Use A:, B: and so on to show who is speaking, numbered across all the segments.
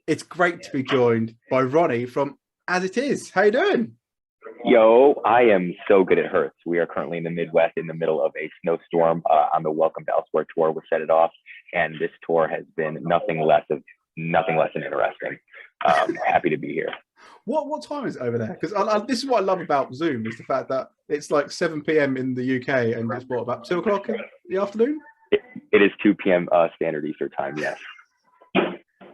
A: It's great to be joined by Ronnie from As It Is. How you doing?
B: Yo, I am so good at Hertz. We are currently in the Midwest in the middle of a snowstorm on the Welcome to Elsewhere tour. We set it off, and this tour has been nothing less than interesting. Happy to be here.
A: What time is it over there? Because this is what I love about Zoom is the fact that it's like 7 p.m. in the UK and it's what about 2 o'clock in the afternoon.
B: It, it is 2 p.m. Standard Eastern time. Yes.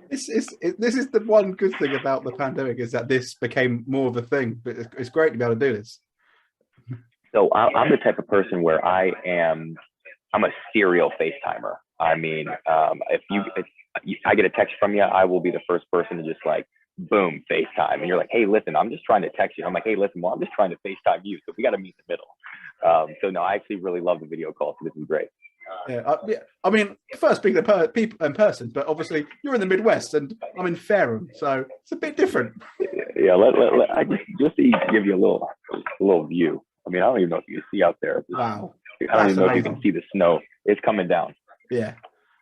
A: This is the one good thing about the pandemic is that this became more of a thing. But it's great to be able to do this.
B: So I'm the type of person where I'm a serial FaceTimer. I mean, if I get a text from you, I will be the first person to just like, boom, FaceTime. And you're like, hey, listen, I'm just trying to text you. I'm like, hey, listen, well, I'm just trying to FaceTime you. So we got to meet in the middle. So no, I actually really love the video call. So this is great.
A: Yeah. I mean, first speaking to people in person, but obviously you're in the Midwest and I'm in Fairham, so it's a bit different.
B: Yeah, I just to give you a little view. I mean, I don't even know if you can see out there.
A: Wow,
B: I don't
A: that's
B: even know if you
A: amazing.
B: can see the snow. It's coming down.
A: Yeah,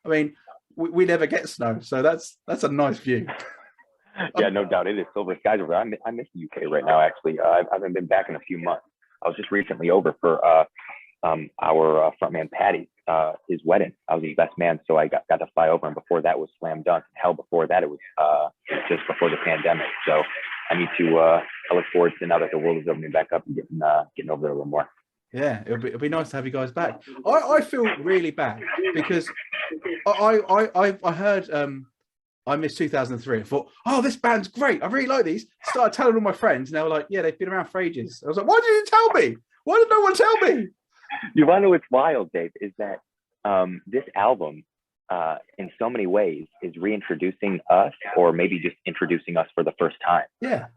A: I mean, we never get snow, so that's a nice view.
B: Yeah,
A: Um,
B: no doubt. It is silver skies over there. I miss the UK right now, actually. I haven't been back in a few months. I was just recently over for our frontman Patty, his wedding. I was his best man, so I got to fly over. And before that was slam dunk. Hell, before that it was just before the pandemic. So I need to. I look forward to now that the world is opening back up and getting over there a little more.
A: yeah, it'll be nice to have you guys back. I feel really bad because I heard I missed 2003. I thought, oh, this band's great. I really like these. Started telling all my friends, and they were like, yeah, they've been around for ages. I was like, why didn't you tell me? Why did no one tell me?
B: You want to know what's wild, Dave? Is that this album, in so many ways, is reintroducing us, or maybe just introducing us for the first time.
A: Yeah,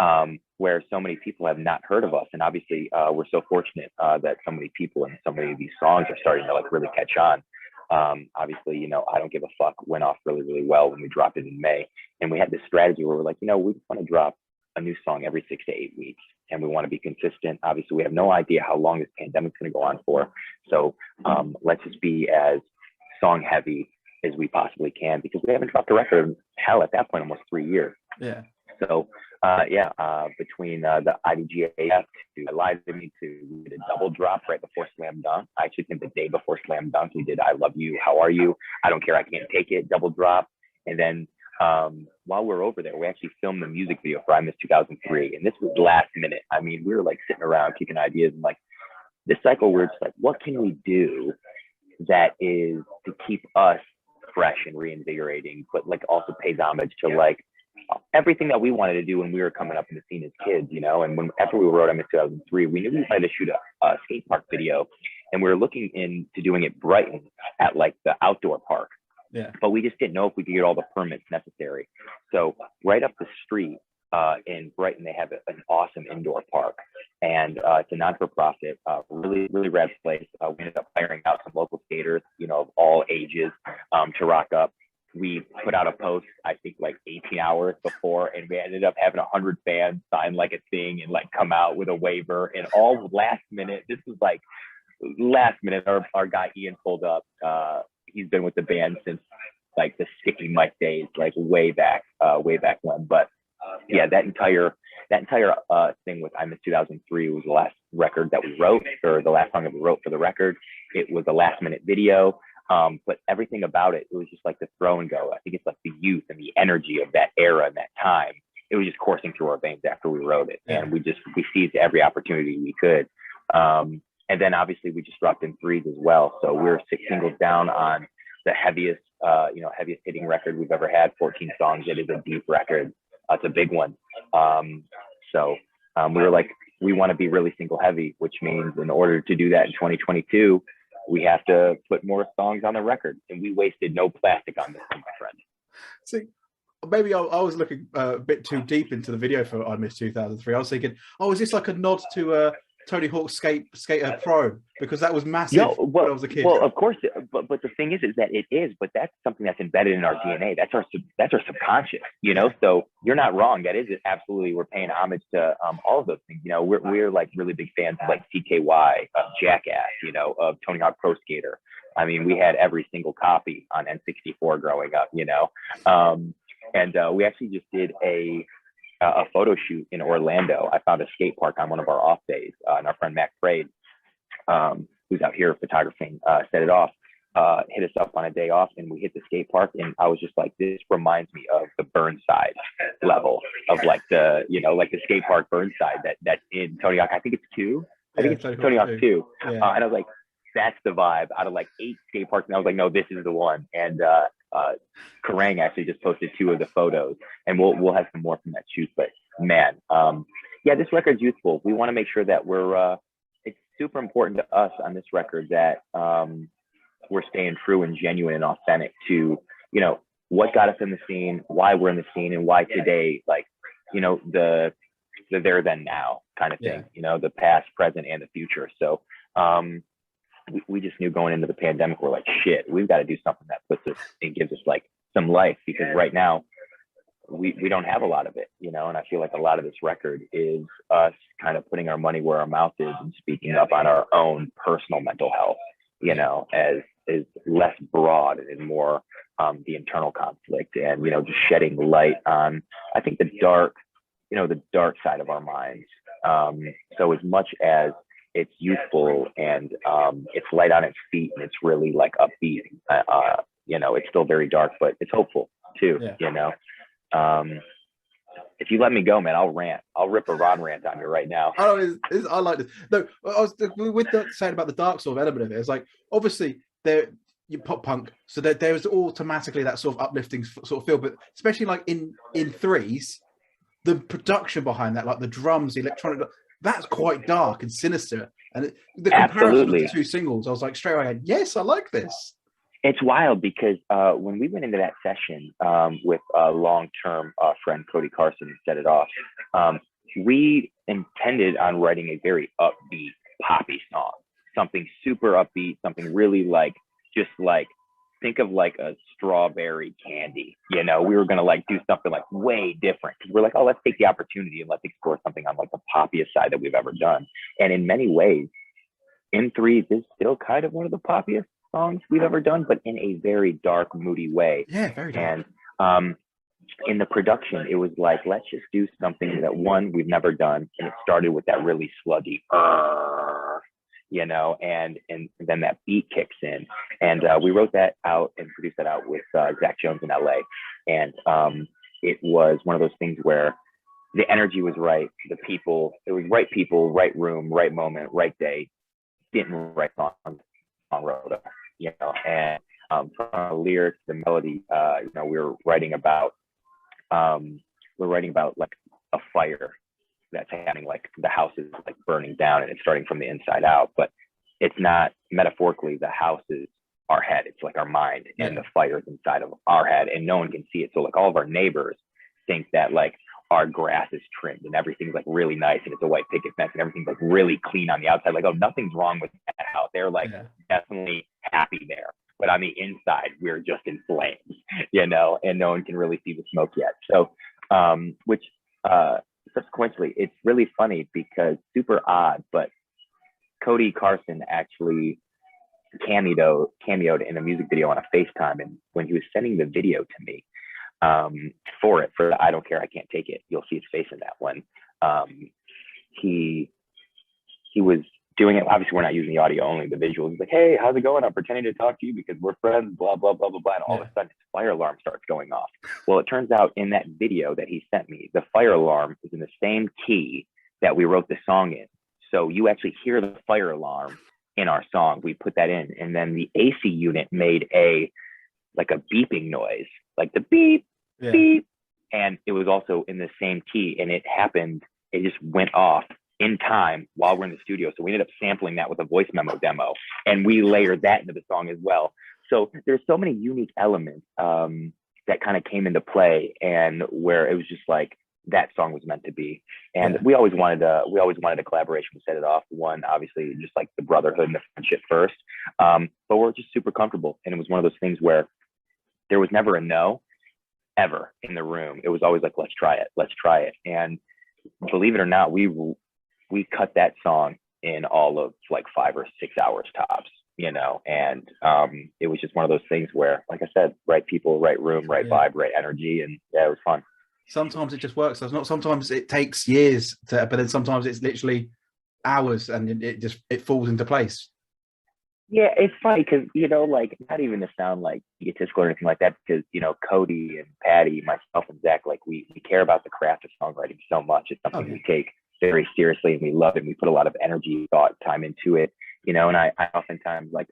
B: Where so many people have not heard of us, and obviously, we're so fortunate that so many people and so many of these songs are starting to like really catch on. Obviously, I don't give a fuck went off really, really well when we dropped it in May, and we had this strategy where we're like, we just want to drop a new song every 6 to 8 weeks, and we want to be consistent. Obviously, we have no idea how long this pandemic's going to go on for, so let's just be as song heavy as we possibly can, because we haven't dropped a record in, hell, at that point, almost 3 years.
A: yeah.
B: So between the IDGAF to Live to Me to we did a double drop right before Slam Dunk. I actually think the day before Slam Dunk we did I Love You, How Are You, I Don't Care, I Can't Take It, double drop. And then while we are over there, we actually filmed the music video for I Miss 2003, and this was last minute. I mean, we were like sitting around kicking ideas, and like this cycle we're just like, what can we do that is to keep us fresh and reinvigorating, but like also pays homage to like everything that we wanted to do when we were coming up in the scene as kids, And after we wrote MS 2003, we knew we wanted to shoot a skate park video, and we were looking into doing it Brighton at like the outdoor park.
A: Yeah.
B: But we just didn't know if we could get all the permits necessary. So right up the street in Brighton, they have an awesome indoor park, and it's a non-for-profit, really, really rad place. We ended up hiring out some local skaters, of all ages, to rock up. We put out a post, I think like 18 hours before, and we ended up having 100 fans sign like a thing and like come out with a waiver, and all last minute. This was like last minute. Our guy Ian pulled up. He's been with the band since like the Sticky Mike days, like way back when. But yeah, that entire thing with I Miss 2003 was the last record that we wrote, or the last song that we wrote for the record. It was a last minute video. But everything about it was just like the throw and go. I think it's like the youth and the energy of that era and that time. It was just coursing through our veins after we wrote it, and we seized every opportunity we could. And then obviously we just dropped in threes as well. So we're 6 singles down on the heaviest hitting record we've ever had. 14 songs. It is a deep record. It's a big one. We were like, we want to be really single heavy, which means in order to do that in 2022. We have to put more songs on the record, and we wasted no plastic on this one, my friend.
A: See, maybe I was looking a bit too deep into the video for I Miss 2003. I was thinking, oh, is this like a nod to Tony Hawk's Skater Pro? Because that was massive when I was a kid.
B: Well, of course, but the thing is that it is, but that's something that's embedded in our DNA. That's our subconscious, So you're not wrong. That is absolutely. We're paying homage to all of those things. We're like really big fans of like CKY, Jackass, of Tony Hawk Pro Skater. I mean, we had every single copy on N64 growing up, And we actually just did a photo shoot in Orlando. I found a skate park on one of our off days, and our friend Mac Braid, who's out here photographing, set it off, hit us up on a day off, and we hit the skate park. And I was just like, this reminds me of the Burnside level of like the, you know, like the skate park Burnside that's in Tony Hawk. I think it's 2. I think it's Tony Hawk 2. Yeah. And I was like, that's the vibe out of like 8 skate parks. And I was like, no, this is the one. And Kerrang actually just posted 2 of the photos, and we'll have some more from that shoot. But man, yeah, this record's youthful. We want to make sure that we're it's super important to us on this record that we're staying true and genuine and authentic to, you know, what got us in the scene, why we're in the scene, and why today, like, you know, the there then now kind of thing, you know, the past, present, and the future. So we just knew going into the pandemic, we're like, shit, we've got to do something that puts us and gives us like some life, because right now we don't have a lot of it, you know. And I feel like a lot of this record is us kind of putting our money where our mouth is and speaking up on our own personal mental health, you know, as is less broad and more the internal conflict, and, you know, just shedding light on, I think, the dark side of our minds. So as much as it's youthful and it's light on its feet and it's really like upbeat, you know, it's still very dark, but it's hopeful too, you know. If you let me go, man, I'll rant. I'll rip a Ron rant on you right now.
A: Oh, I like this. No, I was with the saying about the dark sort of element of it. It's like, obviously you pop punk, so that there was automatically that sort of uplifting sort of feel, but especially like in Threes, the production behind that, like the drums, the electronic, that's quite dark and sinister. And the comparison of the 2 singles, I was like straight away, yes, I like this.
B: It's wild because when we went into that session with a long-term friend, Cody Carson, who set it off, we intended on writing a very upbeat, poppy song, something super upbeat, something really like, just like, think of like a strawberry candy, you know. We were going to like do something like way different. We're like, oh, let's take the opportunity and let's explore something on like the poppiest side that we've ever done. And in many ways, In Threes is still kind of one of the poppiest songs we've ever done, but in a very dark, moody way.
A: Yeah, very dark.
B: And in the production, it was like, let's just do something that, one, we've never done. And it started with that really sludgy, you know, and then that beat kicks in. And we wrote that out and produced that out with Zach Jones in LA. And it was one of those things where the energy was right. it was right people, right room, right moment, right day. Didn't write on Rhoda, you know. And from the lyrics, the melody, you know, we're writing about like a fire that's happening, like the house is like burning down and it's starting from the inside out, but it's not metaphorically, the house is our head, it's like our mind, and the fire is inside of our head and no one can see it. So like all of our neighbors think that like our grass is trimmed and everything's like really nice and it's a white picket fence and everything's like really clean on the outside, like, oh, nothing's wrong with that house, they're like definitely happy there, but on the inside we're just in flames, you know, and no one can really see the smoke yet. So which subsequently, it's really funny because super odd, but Cody Carson actually cameoed in a music video on a FaceTime, and when he was sending the video to me for the I Don't Care, I Can't Take It, you'll see his face in that one. He was doing it. Obviously, we're not using the audio, only the visuals. He's like, hey, how's it going? I'm pretending to talk to you because we're friends, blah, blah, blah, blah, blah. And all of a sudden, his fire alarm starts going off. Well, it turns out in that video that he sent me, the fire alarm is in the same key that we wrote the song in. So you actually hear the fire alarm in our song. We put that in. And then the AC unit made a beeping noise, like the beep, beep. And it was also in the same key. And it just went off in time while we're in the studio. So we ended up sampling that with a voice memo demo, and we layered that into the song as well. So there's so many unique elements that kind of came into play, and where it was just like that song was meant to be. And we always wanted a collaboration to set it off. One, obviously, just like the brotherhood and the friendship first, but we're just super comfortable. And it was one of those things where there was never a no ever in the room. It was always like, let's try it. And believe it or not, we cut that song in all of like 5 or 6 hours tops, and it was just one of those things where, like I said, right people, right room, right vibe, right energy, and yeah, it was fun.
A: Sometimes it just works. There's not. Sometimes it takes years but then sometimes it's literally hours, and it falls into place.
B: Yeah, it's funny because, like, not even to sound like egotistical or anything like that, because, Cody and Patty, myself and Zach, like, we care about the craft of songwriting so much. It's something we take very seriously, and we love it. And we put a lot of energy, thought, time into it, and I oftentimes, like,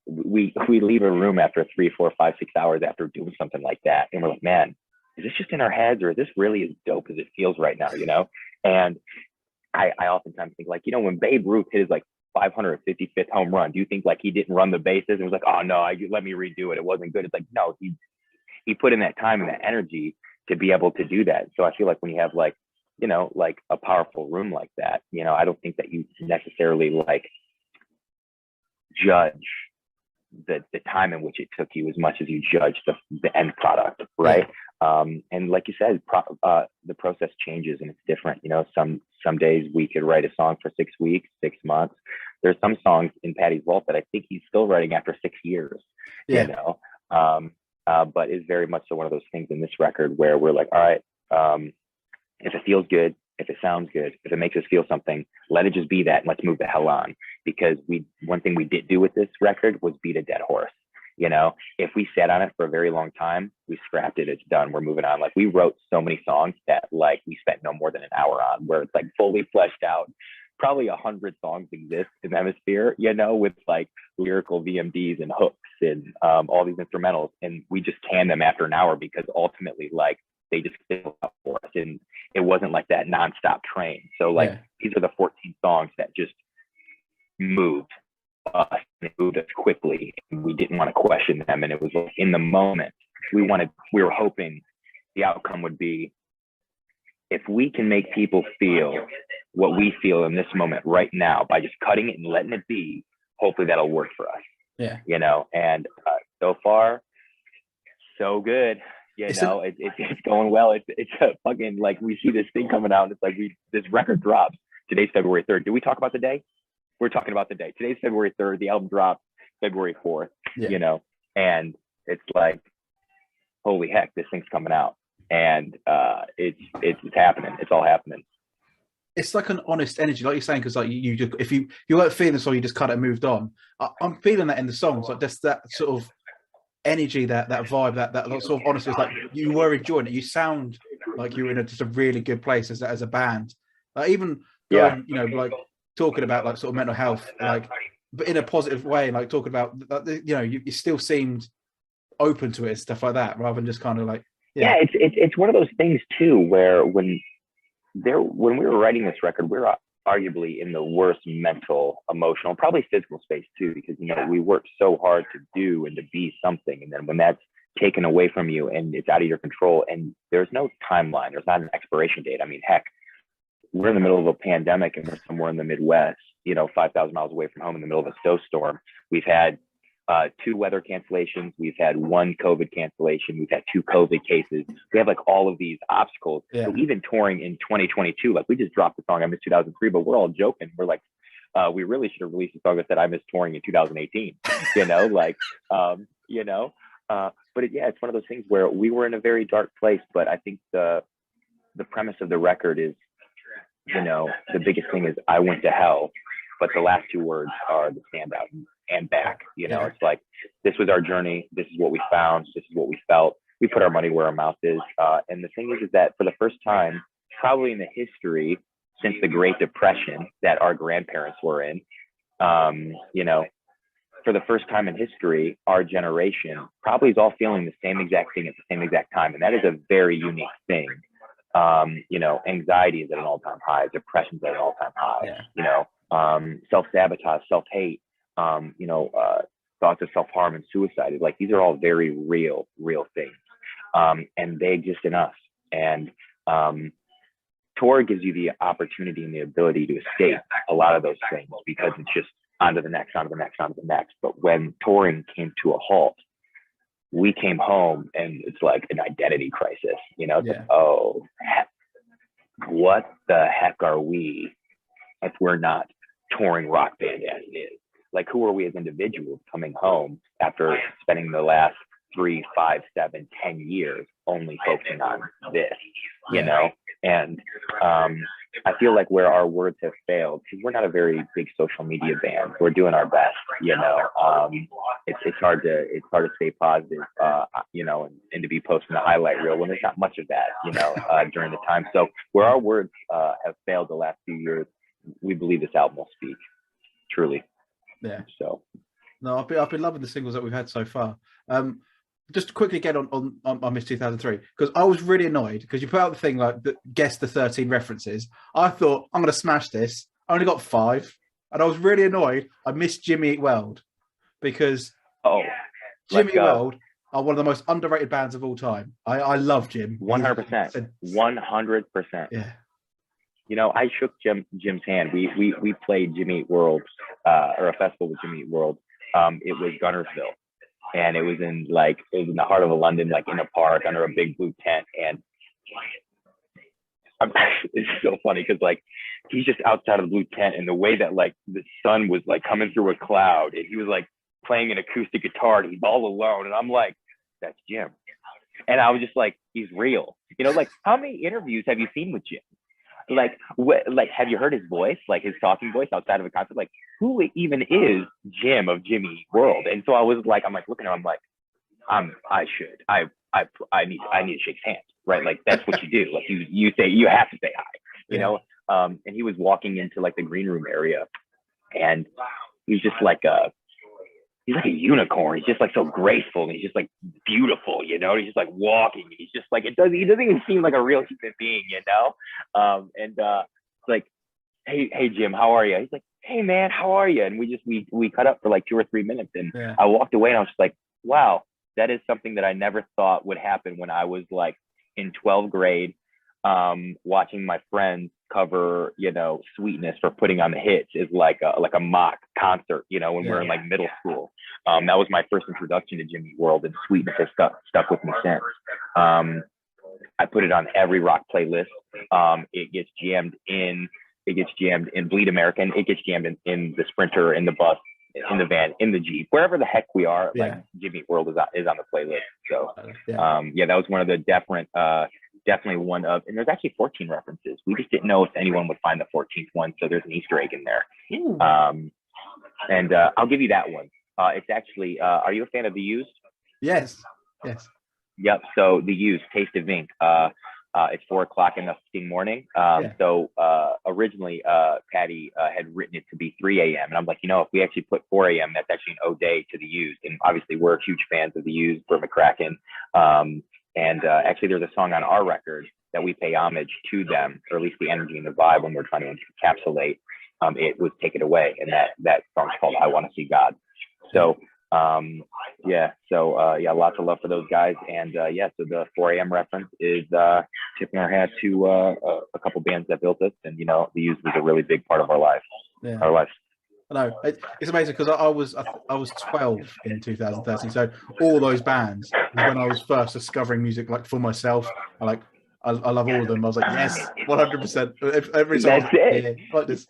B: we leave a room after 3, 4, 5, 6 hours after doing something like that. And we're like, man, is this just in our heads, or is this really as dope as it feels right now, And I oftentimes think, like, when Babe Ruth hit his, like, 555th home run, do you think, like, he didn't run the bases and was like, oh no, let me redo it, it wasn't good? It's like, no, he put in that time and that energy to be able to do that. So I feel like when you have, like, like a powerful room like that, I don't think that you necessarily, like, judge the time in which it took you as much as you judge the end product, right? And like you said, the process changes and it's different. Some days we could write a song for 6 weeks, 6 months. There's some songs in Patty's vault that I think he's still writing after 6 years. But it's very much so one of those things in this record where we're like, all right, if it feels good, if it sounds good, if it makes us feel something, let it just be that, and let's move the hell on. Because one thing we did do with this record was beat a dead horse. If we sat on it for a very long time, we scrapped it, it's done, we're moving on. Like, we wrote so many songs that, like, we spent no more than an hour on, where it's, like, fully fleshed out. Probably 100 songs exist in the Hemisphere, with, like, lyrical VMDs and hooks and all these instrumentals, and we just canned them after an hour because ultimately, like, they just fill up for us, and it wasn't like that nonstop train. So, like, these are the 14 songs that just moved us, and moved us quickly, and we didn't want to question them. And it was, like, in the moment, we were hoping the outcome would be, if we can make people feel what we feel in this moment right now by just cutting it and letting it be, hopefully that'll work for us. And so far, so good. It's going well. It's a fucking, like, we see this thing coming out, and it's like, this record drops. Today's February 3rd. Did we talk about the day? We're talking about the day. Today's February 3rd. The album dropped February 4th. And it's like, holy heck, this thing's coming out, and it's happening. It's all happening.
A: It's like an honest energy, like you're saying, because, like, you just, if you weren't feeling the song, you just cut it and moved on. I'm feeling that in the songs, like, just that sort of energy, that vibe, that sort of honesty. It's like you were enjoying it. You sound like you're in just a really good place as a band. Like, even going, like, talking about, like, sort of mental health, like, but in a positive way, like, talking about, you still seemed open to it and stuff like that, rather than just kind of like,
B: it's one of those things too, where when we were writing this record, we were arguably in the worst mental, emotional, probably physical space too, because, we worked so hard to do and to be something, and then when that's taken away from you and it's out of your control, and there's no timeline, there's not an expiration date. I mean, heck, we're in the middle of a pandemic, and we're somewhere in the Midwest, 5,000 miles away from home, in the middle of a snowstorm. We've had 2 weather cancellations. We've had 1 COVID cancellation. We've had 2 COVID cases. We have, like, all of these obstacles. So even touring in 2022, like, we just dropped the song I Miss 2003, but we're all joking. We're like, we really should have released a song that said I Miss Touring in 2018. But it's one of those things where we were in a very dark place. But I think the premise of the record is, the biggest thing is, I went to hell, but the last 2 words are the standout and back. It's like, this was our journey. This is what we found. This is what we felt. We put our money where our mouth is. And the thing is that for the first time, probably in the history since the Great Depression that our grandparents were in, for the first time in history, our generation probably is all feeling the same exact thing at the same exact time. And that is a very unique thing. Anxiety is at an all-time high. Depression is at an all-time high. Self-sabotage, self-hate, thoughts of self-harm and suicide. Like, these are all very real things. And they exist in us. And tour gives you the opportunity and the ability to escape a lot of those things, because it's just on to the next, on to the next, on to the next. But when touring came to a halt, we came home, and it's like an identity crisis. Like, oh, heck, what the heck are we if we're not touring rock band as it is? like who are we as individuals coming home after spending the last 3, 5, 7, 10 years only focusing on this, you know? And I feel like where our words have failed, because we're not a very big social media band. We're doing our best, you know. It's hard to stay positive, you know, and to be posting the highlight reel when there's not much of that, you know, during the time. So where our words have failed the last few years, we believe this album will speak, truly.
A: Yeah.
B: So
A: no, I've been loving the singles that we've had so far. Just to quickly get on Miss 2003, because I was really annoyed because you put out the thing like guess the 13 references. I thought I'm going to smash this. I only got 5, and I was really annoyed. I missed Jimmy Eat World because Jimmy Eat World are one of the most underrated bands of all time. I love Jim.
B: 100%. 100%.
A: Yeah.
B: You know, I shook Jim's hand. We played Jimmy Eat World, or a festival with Jimmy Eat World. It was Gunnersville. And it was in the heart of London, like in a park under a big blue tent. And it's so funny because like he's just outside of the blue tent, and the way that like the sun was like coming through a cloud, and he was like playing an acoustic guitar, and he's all alone. And I'm like, that's Jim. And I was just like, he's real. You know, like how many interviews have you seen with Jim? Like, like, have you heard his voice, like his talking voice outside of a concert? Like, who even is Jim of Jimmy Eat World? And so I was like, I'm like looking at him, I'm like, I need to shake his hand, right? Like that's what you do. Like you say, you have to say hi, you know? And he was walking into like the green room area, and he's just like he's like a unicorn. He's just like so graceful, and he's just like beautiful, you know. He's just like walking. He's just like he doesn't even seem like a real human being, you know. Like, hey Jim, how are you? He's like, hey man, how are you? And we cut up for like 2 or 3 minutes, and I walked away, and I was just like, wow, that is something that I never thought would happen when I was like in 12th grade, watching my friends cover, you know, Sweetness for Putting on the Hits is like a mock concert, you know, when we're in like middle school. That was my first introduction to Jimmy Eat World, and Sweetness has stuck with me since. I put it on every rock playlist. It gets jammed in Bleed American. It gets jammed in the Sprinter, in the bus, in the van, in the Jeep, wherever the heck we are. Like Jimmy Eat World is on the playlist. So that was one of the definitely one of, and there's actually 14 references. We just didn't know if anyone would find the 14th one, so there's an Easter egg in there. And I'll give you that one. It's actually, are you a fan of The Used?
A: Yes.
B: Yep. So The Used, Taste of Ink. It's 4:00 in the fucking morning. So originally, Patty had written it to be 3 a.m. And I'm like, you know, if we actually put 4 a.m., that's actually an ode to The Used. And obviously, we're huge fans of The Used, Burt McCracken. And actually, there's a song on our record that we pay homage to them, or at least the energy and the vibe when we're trying to encapsulate. It was Take It Away, and that song's called I Want to See God. So lots of love for those guys. And so the 4 a.m. reference is tipping our hat to a couple bands that built us, and you know, The Used was a really big part of our life. Our life.
A: I know, it's amazing because I was 12 in 2013, so all those bands was when I was first discovering music, like for myself. I love all of them. I was like, yes, 100%. Every song.
B: That's it.
A: Like this.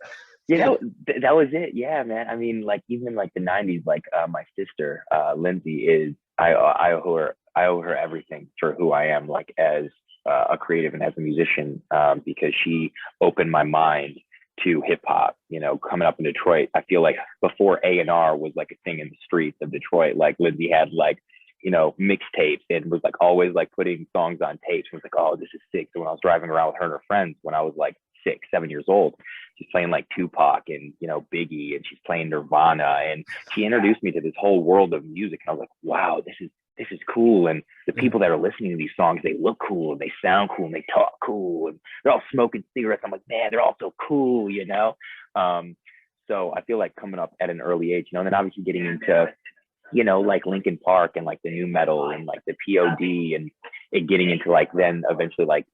B: You know, that was it. Yeah, man. I mean, like even like the 90s, like my sister, Lindsay, is I owe her everything for who I am, like as a creative and as a musician, because she opened my mind to hip hop. You know, coming up in Detroit, I feel like before A&R was like a thing in the streets of Detroit, like Lindsay had like, you know, mixtapes and was like always like putting songs on tapes. And was like, oh, this is sick. So when I was driving around with her and her friends when I was like 6, 7 years old, she's playing like Tupac and, you know, Biggie, and she's playing Nirvana, and she introduced me to this whole world of music. And I was like, wow, this is cool. And the people that are listening to these songs, they look cool and they sound cool and they talk cool and they're all smoking cigarettes. I'm like, man, they're all so cool, you know? So I feel like coming up at an early age, you know, and then obviously getting into, you know, like Linkin Park and like the new metal and like the POD, and it getting into like then eventually like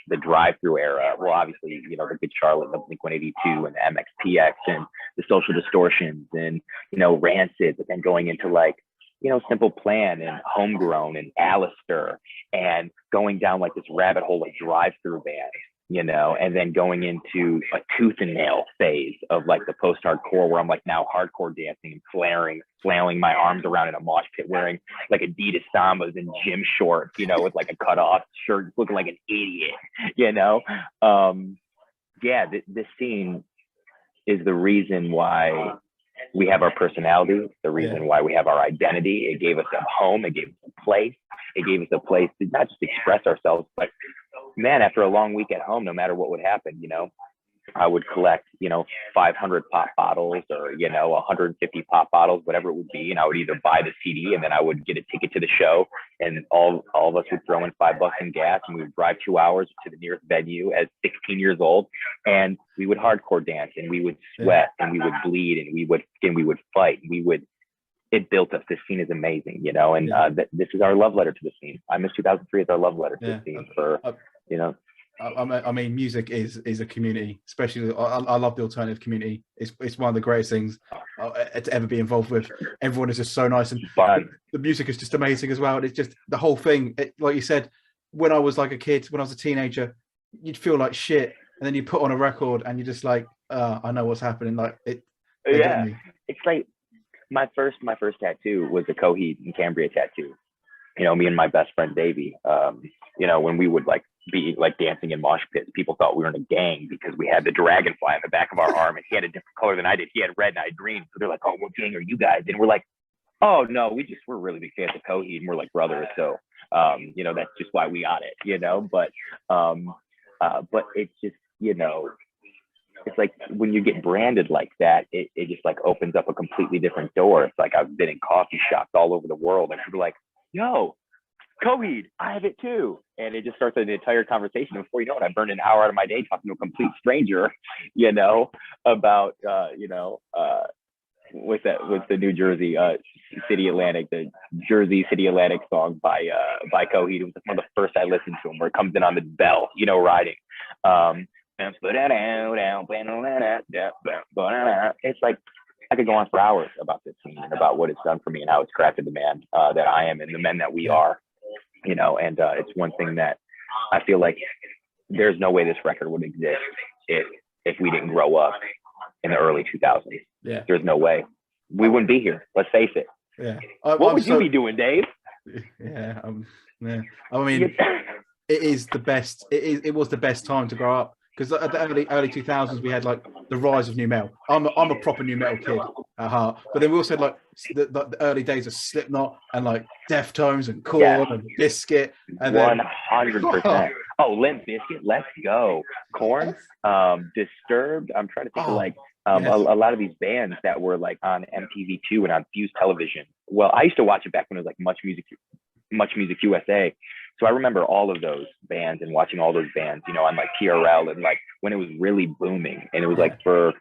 B: the drive-through era. Well, obviously, you know, the Good Charlotte, the Blink-182 and the MXPX and the Social Distortions and, you know, Rancid, but then going into like, you know, Simple Plan and Homegrown and Alistair, and going down like this rabbit hole of drive-through bands. you know, and then going into a tooth and nail phase of like the post-hardcore where I'm like now hardcore dancing and flailing my arms around in a mosh pit wearing like Adidas Sambas and gym shorts, you know, with like a cut off shirt, looking like an idiot, you know. Yeah, this scene is the reason why we have our personality, the reason why we have our identity. It gave us a home, it gave us a place, it gave us a place to not just express ourselves, but man, after a long week at home, no matter what would happen, you know, I would collect, you know, 500 pop bottles or, you know, 150 pop bottles, whatever it would be. And I would either buy the CD and then I would get a ticket to the show, and all of us would throw in $5 in gas, and we would drive 2 hours to the nearest venue as 16 years old. And we would hardcore dance, and we would sweat, and we would bleed, and we would fight. It built us. This scene is amazing, you know, and this is our love letter to the scene. I Miss 2003 is our love letter to the scene for, you know.
A: I mean, music is a community, especially I love the alternative community. It's one of the greatest things to ever be involved with. Everyone is just so nice, and the music is just amazing as well. And it's just the whole thing. Like you said, when I was like a kid, when I was a teenager, you'd feel like shit, and then you put on a record, and you're just like, I know what's happening. Like it.
B: Yeah, it's like my first tattoo was a Coheed and Cambria tattoo. You know, me and my best friend Davey. You know, when we would like be like dancing in mosh pits, people thought we were in a gang because we had the dragonfly on the back of our arm, and he had a different color than I did. He had red and I had green. So they're like, "Oh, what gang are you guys?" And we're like, "Oh no, we're really big fans of Coheed, and we're like brothers." So you know, that's just why we got it, you know. But it's just, you know, it's like when you get branded like that, it just like opens up a completely different door. It's like I've been in coffee shops all over the world, and people are like, "Yo, Coheed, I have it too." And it just starts an entire conversation. Before you know it, I burned an hour out of my day talking to a complete stranger, you know, about, you know, with the New Jersey City Atlantic, the Jersey City Atlantic song by Coheed. It was one of the first I listened to him, where it comes in on the bell, you know, riding. It's like I could go on for hours about this scene and about what it's done for me and how it's crafted the man that I am and the men that we are, you know. And it's one thing that I feel like there's no way this record would exist if we didn't grow up in the early 2000s.
A: Yeah,
B: there's no way we wouldn't be here. Let's face it.
A: Yeah.
B: What would you be doing, Dave?
A: Yeah. I mean, it is the best. It was the best time to grow up, because at the early 2000s we had like the rise of new metal. I'm a proper new metal kid at heart, but then we also had like the early days of Slipknot and like Deftones and Korn and Biscuit, and
B: 100%. Oh, Limp Bizkit, let's go. Korn, Disturbed. I'm trying to think of like a lot of these bands that were like on MTV2 and on Fuse Television. Well, I used to watch it back when it was like Much Music USA. So I remember all of those bands and watching all those bands, you know, on like TRL, and like when it was really booming. And it was like for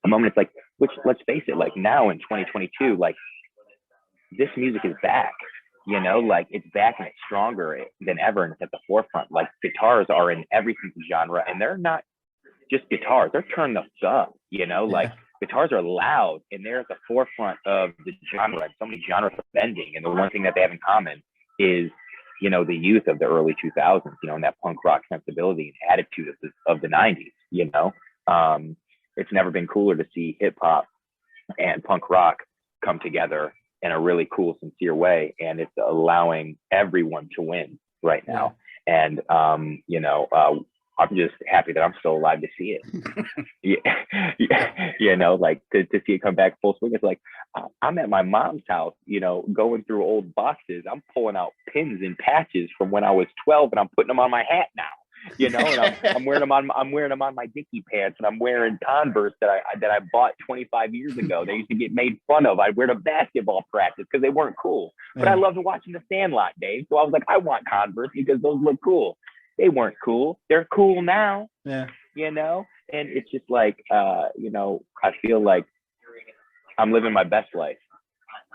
B: a moment, it's like, which, let's face it, like now in 2022, like this music is back, you know, like it's back and it's stronger than ever, and it's at the forefront. Like guitars are in every single genre, and they're not just guitars, they're turned up, you know, like guitars are loud, and they're at the forefront of the genre. And so many genres are bending, and the one thing that they have in common is, you know, the youth of the early 2000s, you know, and that punk rock sensibility and attitude of the 90s, you know. It's never been cooler to see hip hop and punk rock come together in a really cool, sincere way. And it's allowing everyone to win right now. And, you know, I'm just happy that I'm still alive to see it. You know, like to see it come back full swing. It's like, I'm at my mom's house, you know, going through old boxes. I'm pulling out pins and patches from when I was 12, and I'm putting them on my hat now, you know, and I'm wearing them on my Dickie pants, and I'm wearing Converse that I bought 25 years ago. They used to get made fun of. I'd wear to basketball practice because they weren't cool, but I loved watching The Sandlot, Dave. So I was like, I want Converse because those look cool. They weren't cool. They're cool now. Yeah. You know, and it's just like, you know, I feel like I'm living my best life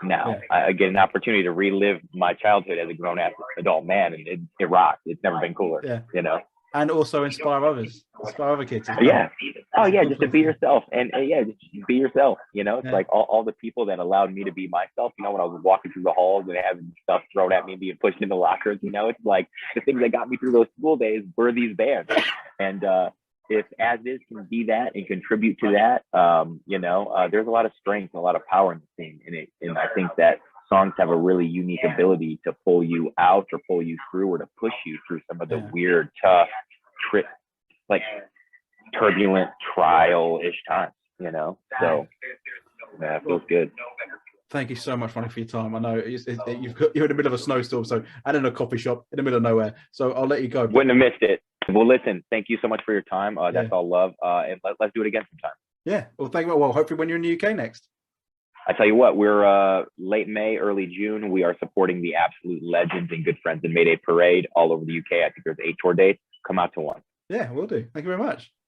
B: now. I get an opportunity to relive my childhood as a grown-ass adult man, and it rocks. It's never been cooler. You know.
A: and also inspire others, inspire other kids as well.
B: Yeah. Oh
A: It's a
B: yeah,
A: cool
B: just to
A: thing
B: be
A: to do.
B: yourself, and yeah, just be yourself. You know, it's
A: Yeah.
B: like all the people that allowed me to be myself. You know, when I was walking through the halls and having stuff thrown at me, being pushed into lockers. You know, it's like the things that got me through those school days were these bands. And if As Is can be that and contribute to that, there's a lot of strength and a lot of power in the thing. And I think that songs have a really unique ability to pull you out or pull you through or to push you through some of the
A: Yeah.
B: weird, tough, like turbulent trial-ish times, So yeah, it feels good.
A: Thank you so much, Ronnie, for your time. I know you're in the middle of a snowstorm, so and in a coffee shop in the middle of nowhere. So I'll let you go.
B: Wouldn't have missed it. Well, listen, thank you so much for your time.
A: Yeah.
B: That's all love. And let's do it again sometime.
A: Yeah. Well, thank you. Well, hopefully when you're in the UK next.
B: I tell you what, we're late May, early June. We are supporting the absolute legends and good friends in Mayday Parade all over the UK. I think there's 8 tour dates. Come out to one.
A: Yeah, we'll do. Thank you very much.